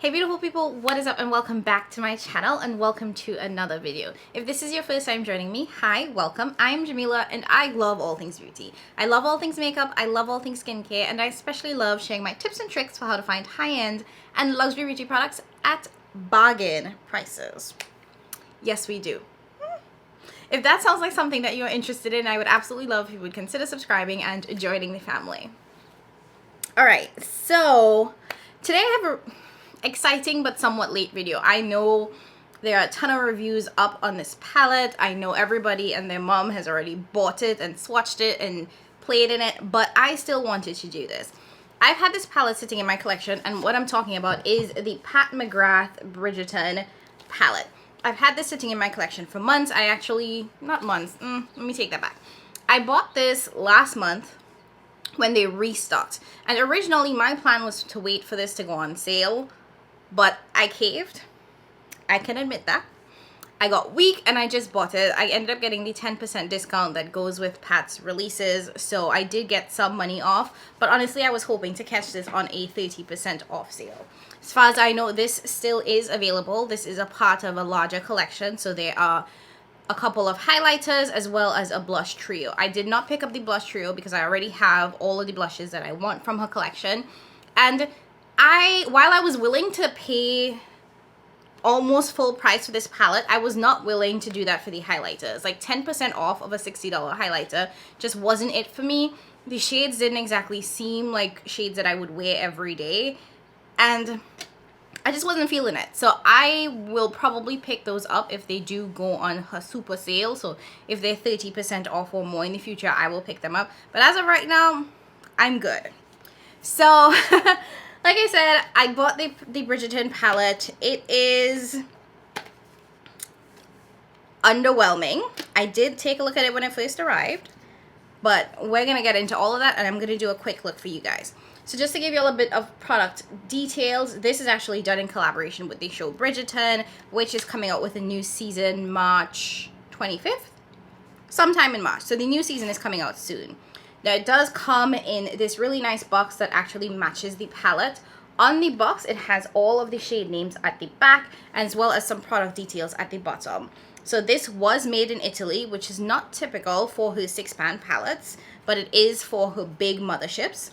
Hey beautiful people, what is up and welcome back to my channel and welcome to another video. If this is your first time joining me, hi, welcome. I'm Jamila and I love all things beauty. I love all things makeup, I love all things skincare, and I especially love sharing my tips and tricks for how to find high-end and luxury beauty products at bargain prices. Yes, we do. If that sounds like something that you're interested in, I would absolutely love if you would consider subscribing and joining the family. Alright, so today I have a exciting but somewhat late video. I know there are a ton of reviews up on this palette. I know everybody and their mom has already bought it and swatched it and played in it, but I still wanted to do this. I've had this palette sitting in my collection, and what I'm talking about is the Mcgrath Bridgerton palette. I've had this sitting in my collection for months. Not months, let me take that back. I bought this last month when they restocked, and originally my plan was to wait for this to go on sale, but I caved. I can admit that. I got weak and I just bought it. I ended up getting the 10% discount that goes with Pat's releases, so I did get some money off, but honestly I was hoping to catch this on a 30% off sale. As far as I know, this still is available. This is a part of a larger collection, so there are a couple of highlighters as well as a blush trio. I did not pick up the blush trio because I already have all of the blushes that I want from her collection, and while I was willing to pay almost full price for this palette, I was not willing to do that for the highlighters. Like 10% off of a $60 highlighter just wasn't it for me. The shades didn't exactly seem like shades that I would wear every day, and I just wasn't feeling it. So I will probably pick those up if they do go on her super sale. So if they're 30% off or more in the future, I will pick them up. But as of right now, I'm good. So like I said, I bought the Bridgerton palette. It is underwhelming. I did take a look at it when it first arrived, but we're going to get into all of that, and I'm going to do a quick look for you guys. So just to give you a little bit of product details, this is actually done in collaboration with the show Bridgerton, which is coming out with a new season March 25th, sometime in March. So the new season is coming out soon. Now it does come in this really nice box that actually matches the palette. On the box, it has all of the shade names at the back, as well as some product details at the bottom. So this was made in Italy, which is not typical for her 6-pan palettes, but it is for her big motherships.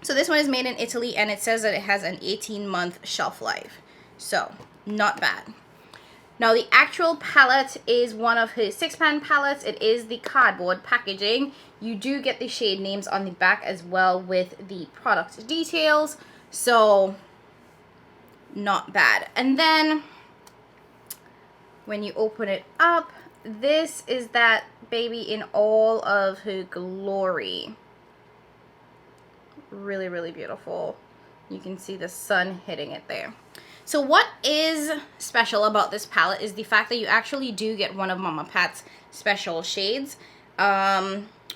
So this one is made in Italy, and it says that it has an 18-month shelf life. So not bad. Now the actual palette is one of her 6-pan palettes. It is the cardboard packaging. You do get the shade names on the back as well with the product details. So not bad. And then when you open it up, this is that baby in all of her glory. Really, really beautiful. You can see the sun hitting it there. So what is special about this palette is the fact that you actually do get one of Mama Pat's special shades.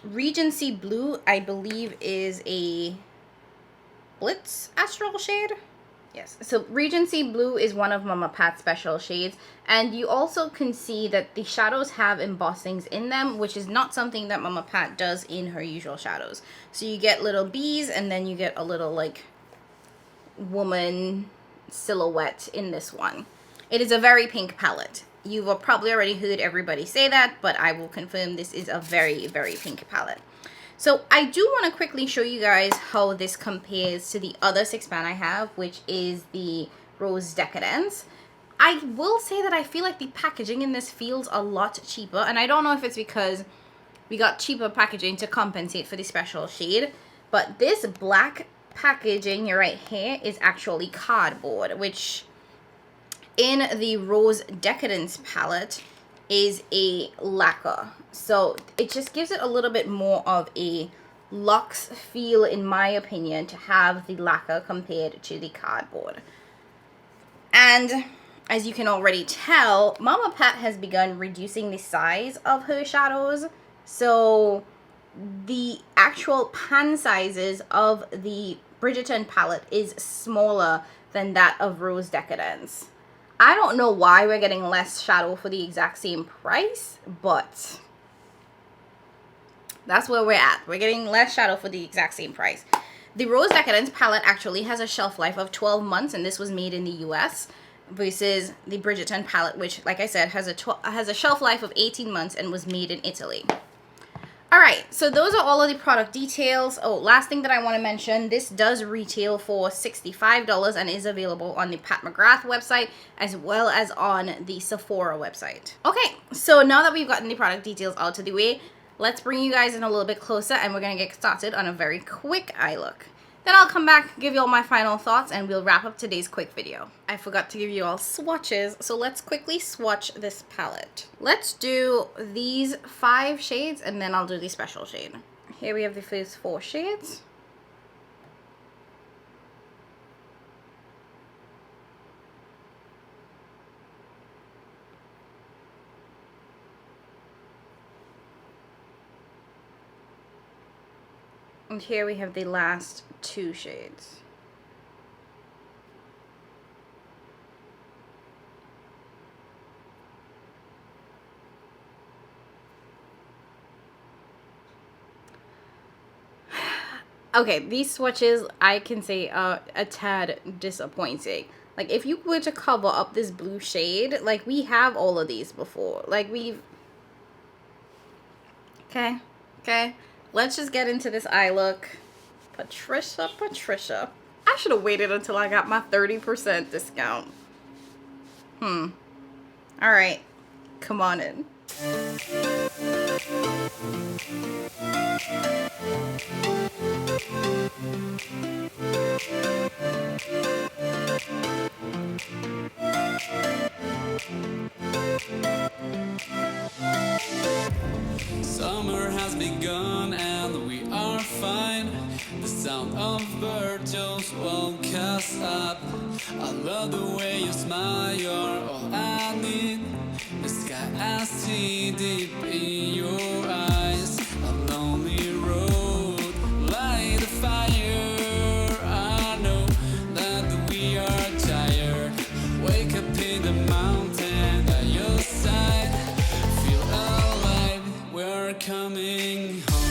Regency Blue, I believe, is a Blitz Astral shade. Yes, so Regency Blue is one of Mama Pat's special shades, and you also can see that the shadows have embossings in them, which is not something that Mama Pat does in her usual shadows. So you get little bees, and then you get a little like woman silhouette in this one. It is a very pink palette. You've probably already heard everybody say that, but I will confirm this is a very, very pink palette. So I do want to quickly show you guys how this compares to the other 6-pan I have, which is the Rose Decadence. I will say that I feel like the packaging in this feels a lot cheaper, and I don't know if it's because we got cheaper packaging to compensate for the special shade, but this black packaging right here is actually cardboard, which in the Rose Decadence palette is a lacquer. So it just gives it a little bit more of a luxe feel, in my opinion, to have the lacquer compared to the cardboard. And as you can already tell, Mama Pat has begun reducing the size of her shadows. So the actual pan sizes of the Bridgerton palette is smaller than that of Rose Decadence. I don't know why we're getting less shadow for the exact same price, but that's where we're at. We're getting less shadow for the exact same price. The Rose Decadence palette actually has a shelf life of 12 months, and this was made in the US, versus the Bridgerton palette, which, like I said, has a shelf life of 18 months and was made in Italy. All right, so those are all of the product details. Oh, last thing that I want to mention, this does retail for $65 and is available on the Pat McGrath website as well as on the Sephora website. Okay, so now that we've gotten the product details out of the way, let's bring you guys in a little bit closer and we're going to get started on a very quick eye look. Then I'll come back, give you all my final thoughts, and we'll wrap up today's quick video. I forgot to give you all swatches, so let's quickly swatch this palette. Let's do these 5 shades, and then I'll do the special shade. Here we have the first 4 shades. And here we have the last 2 shades. Okay, these swatches I can say are a tad disappointing. Like, if you were to cover up this blue shade, like, we have all of these before. Like, we've... Okay. Let's just get into this eye look. Patricia. I should have waited until I got my 30% discount. All right. Come on in. Summer has begun and we are fine. The sound of birds woke us up. I love the way you smile, you're all I need. The sky I see deep in your eyes. A lonely road, light the fire. I know that we are tired. Wake up in the mountain at your side. Feel alive, we're coming home.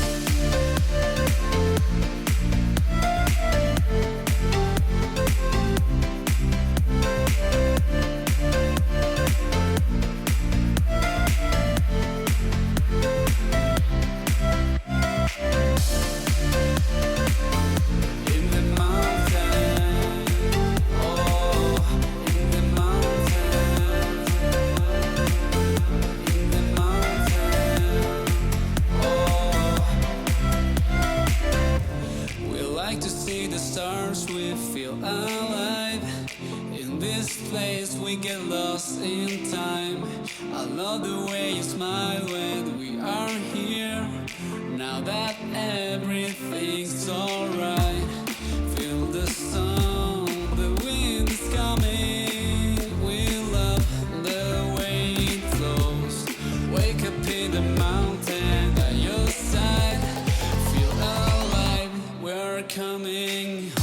We get lost in time. I love the way you smile when we are here. Now that everything's alright, feel the sun, the wind is coming. We love the way it flows. Wake up in the mountain at your side. Feel alive, we're coming home.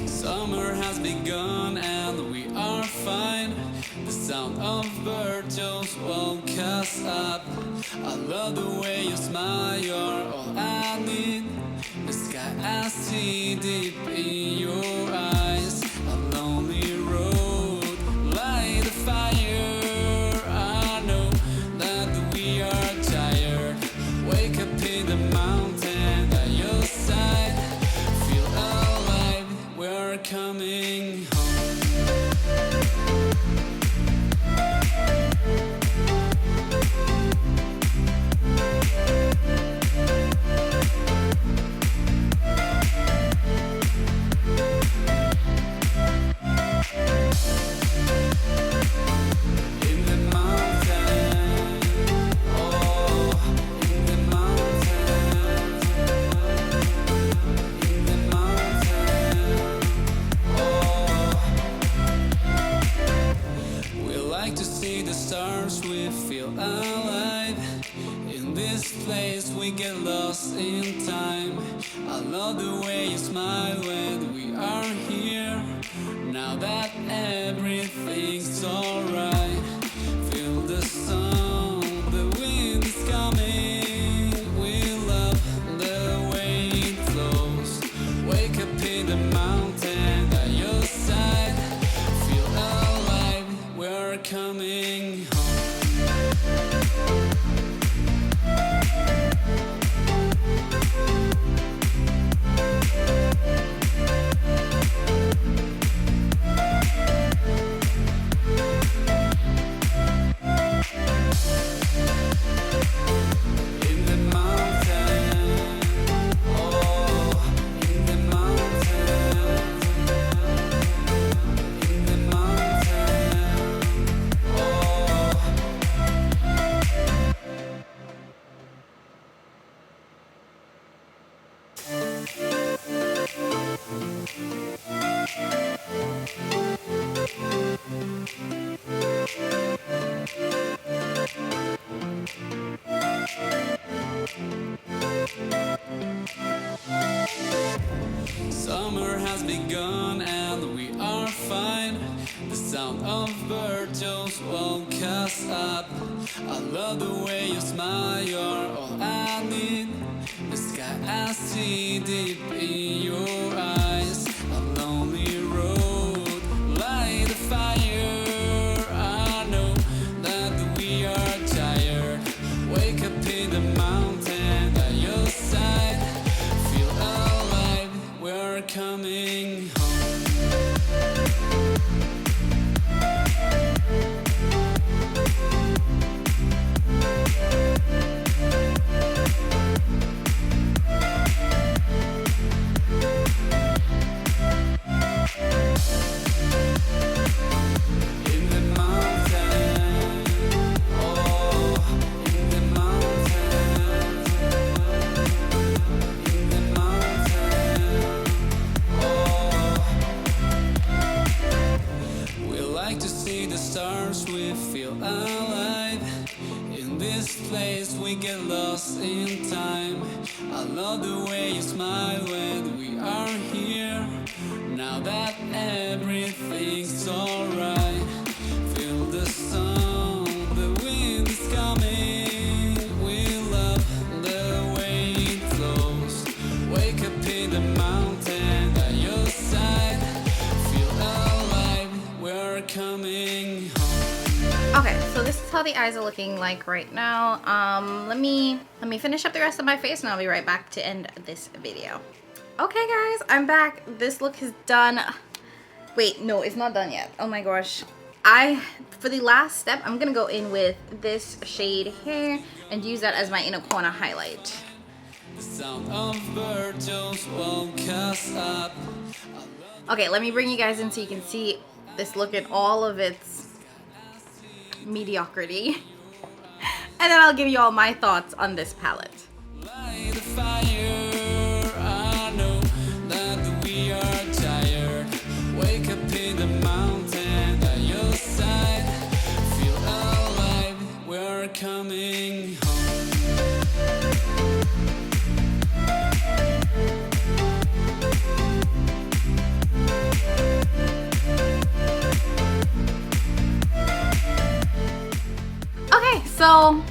Summer has begun and we are fine. The sound of birds woke us up. I love the way you smile, you're all I need. The sky I see deep in your eyes. A lonely road, light the fire. I know that we are tired. Wake up in the mountain at your side. Feel alive, we're coming home. we get lost in time. I love the way you smile when we are here. Now that everything's alright, feel the sun, the wind is coming. We love the way it flows. Wake up in the mountain at your side. Feel alive, we're coming home. Summer has begun and we are fine. The sound of birds woke us up. I love the way you smile, you're all I need. The sky I see deep in your eyes. A lonely road, light a fire. I know that we are tired. Wake up in the mountain at your side. Feel alive, we're coming home. In the mountain, oh, in the mountain, in the mountain, oh. We like to see the stars, we feel alive. In this place we get lost in time. I love the way you smile when we are here. Now that everything's alright, feel the sun, the wind is coming. We love the way it flows. Wake up in the mountain at your side. Feel alive, we're coming home. Okay, so this is how the eyes are looking like right now. Let me finish up the rest of my face and I'll be right back to end this video. Okay guys, I'm back. This look is done. Wait, no, it's not done yet. Oh my gosh. For the last step, I'm gonna go in with this shade here and use that as my inner corner highlight. The sound of birds woke us up. Okay, let me bring you guys in so you can see this look in all of its mediocrity. And then I'll give you all my thoughts on this palette. Light a fire. I know that we are tired. Wake up in the mountain at your side. Feel alive, we're coming home. Okay, so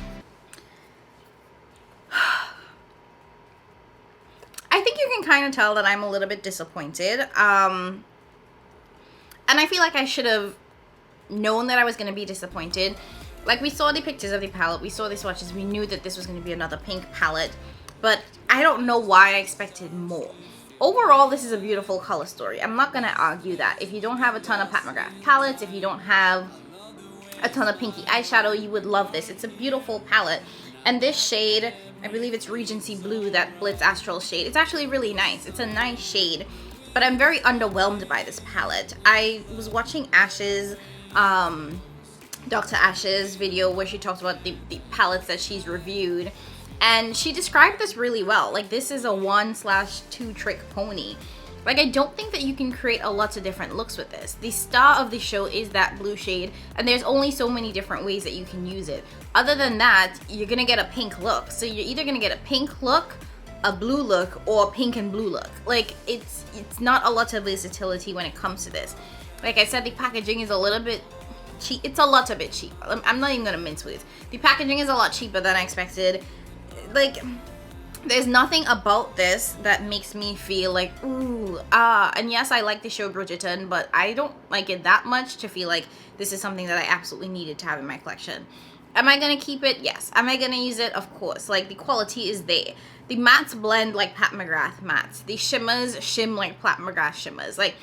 I think you can kind of tell that I'm a little bit disappointed. And I feel like I should have known that I was going to be disappointed. Like, we saw the pictures of the palette, we saw the swatches, we knew that this was going to be another pink palette, but I don't know why I expected more. Overall, this is a beautiful color story. I'm not going to argue that. If you don't have a ton of Pat McGrath palettes, if you don't have a ton of pinky eyeshadow, you would love this. It's a beautiful palette. And this shade, I believe it's Regency Blue, that Blitz Astral shade. It's actually really nice. It's a nice shade. But I'm very underwhelmed by this palette. I was watching Ash's, Dr. Ash's video where she talks about the palettes that she's reviewed. And she described this really well. Like, this is a 1/2 trick pony. Like, I don't think that you can create a lot of different looks with this. The star of the show is that blue shade, and there's only so many different ways that you can use it. Other than that, you're gonna get a pink look. So you're either gonna get a pink look, a blue look, or a pink and blue look. Like, it's not a lot of versatility when it comes to this. Like I said, the packaging is a little bit cheap. It's a lot of bit cheap. I'm not even gonna mince words. The packaging is a lot cheaper than I expected. Like, there's nothing about this that makes me feel like, ooh, and yes, I like the show Bridgerton, but I don't like it that much to feel like this is something that I absolutely needed to have in my collection. Am I gonna keep it? Yes. Am I gonna use it? Of course. Like, the quality is there. The mattes blend like Pat McGrath mattes. The shimmers shim like Pat McGrath shimmers. Like,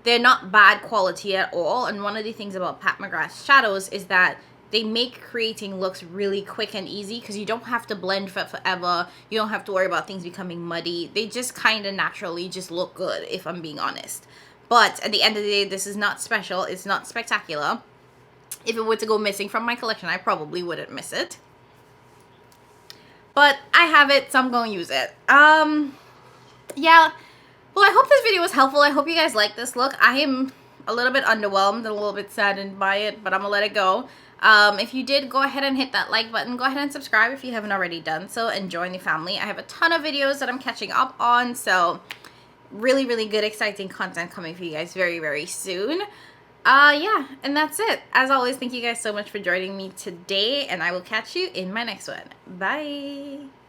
they're not bad quality at all. And one of the things about Pat McGrath's shadows is that they make creating looks really quick and easy because you don't have to blend for forever. You don't have to worry about things becoming muddy. They just kind of naturally just look good, if I'm being honest. But at the end of the day, this is not special. It's not spectacular. If it were to go missing from my collection, I probably wouldn't miss it. But I have it, so I'm going to use it. Yeah. Well, I hope this video was helpful. I hope you guys like this look. I am a little bit underwhelmed and a little bit saddened by it, but I'm going to let it go. If you did, go ahead and hit that like button. Go ahead and subscribe if you haven't already done so, and join the family. I have a ton of videos that I'm catching up on, so really, really good, exciting content coming for you guys very, very soon. Yeah, and that's it. As always, thank you guys so much for joining me today, and I will catch you in my next one. Bye!